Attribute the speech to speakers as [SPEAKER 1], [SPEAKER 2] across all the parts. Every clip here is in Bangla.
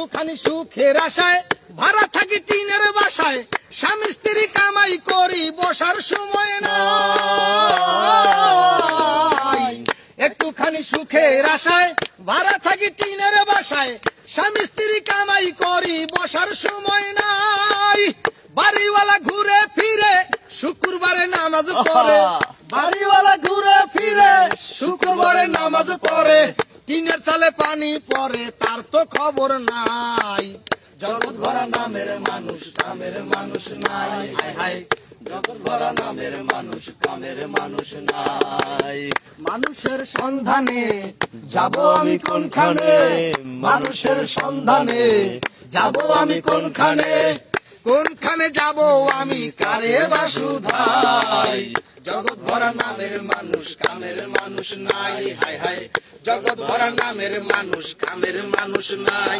[SPEAKER 1] একটুখানি সুখের আশায় ভাড়া থাকি টিনের বাসায়, স্বামী স্ত্রী কামাই করি বসার সময় নাই। একটুখানি সুখের আশায় ভাড়া থাকি টিনের বাসায়, স্বামী স্ত্রী কামাই করি বসার সময় নাই। বাড়িওয়ালা ঘুরে ফিরে শুক্রবারে নামাজ পড়ে, বাড়িওয়ালা ঘুরে ফিরে শুক্রবারে নামাজ পড়ে, টিনের চালে পানি পড়ে তার তো খবর নাই। জগৎ ভরা নামের মানুষ কামের মানুষ নাই, হায় হায় জগৎ ভরা নামের মানুষ কামের মানুষ নাই। মানুষের সন্ধানে যাব আমি কোনখানে, মানুষের সন্ধানে যাব আমি কোনখানে, কোনখানে যাব আমি কারে বাসুধাই। জগৎ ভরা নামের মানুষ কামের মানুষ নাই, হায় হায় জগৎ ভরা নামের মানুষ কামের মানুষ নাই।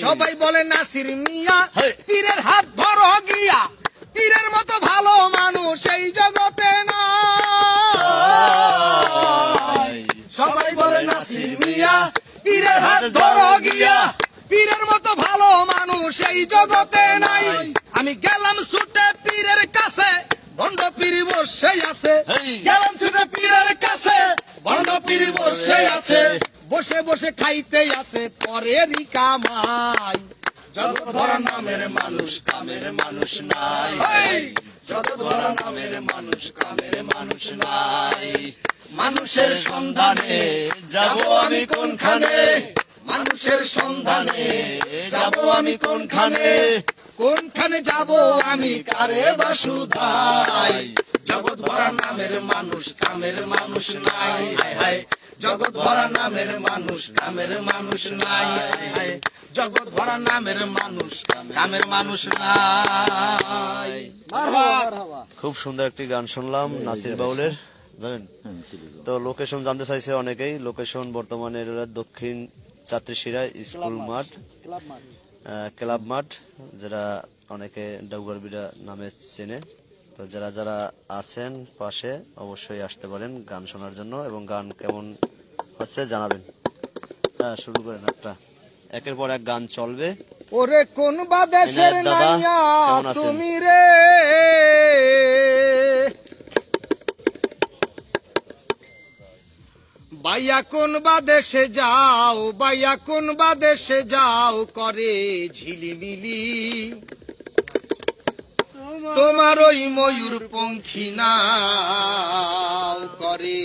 [SPEAKER 1] সবাই বলে নাসির মিয়া পীরের হাত ধরো গিয়া, পীরের মতো ভালো মানুষ এই জগতে নাই। সবাই বলে নাসির মিয়া পীরের হাত ধরো গিয়া, পীরের মতো ভালো মানুষ এই জগতে নাই। আমি গেলাম ছুটে পীরের কাছে, ভণ্ড পীর বসে আছে, গেলাম ছুটে পীরের কাছে, ভণ্ড পীর বসে আছে, বসে বসে খাইতে আছে পরেরই কামাই। জগৎ ভরা নামের মানুষ কামের মানুষ নাই, জগৎ ভরা নামের মানুষ কামের মানুষ নাই। মানুষের সন্ধানে যাব আমি কোনখানে, মানুষের সন্ধানে যাব আমি কোনখানে, কোনখানে যাব আমি কারে বাসুধাই। জগৎ ভরা নামের মানুষ কামের মানুষ নাই, হায় হায় জগৎ ভরা নামের মানুষ কামের মানুষ নাই, জগৎ ভরা নামের মানুষ কামের মানুষ নাই।
[SPEAKER 2] খুব সুন্দর একটি গান শুনলাম নাসির বাউলের, জানেন তো। লোকেশন জানতে চাইছে অনেকেই, লোকেশন বর্তমানে দক্ষিণ চাত্রিশিরা স্কুল মাঠ, ক্লাব মাঠ, যারা অনেকে ডাউগারবিড়া নামে চেনে। তো যারা যারা আছেন পাশে অবশ্যই আসতে পারেন গান শোনার জন্য, এবং গান কেমন হচ্ছে জানাবেন। হ্যাঁ শুরু করেন, একটা একের পর এক গান চলবে।
[SPEAKER 1] ওরে কোন বাদেশের নাইয়া তুমি রে, বাইয়া কোন বাদেশে যাও, বাইয়া কোন বাদেশে যাও করে ঝিলিমিলি, তোমার ওই ময়ূর পঙ্খী নাও করে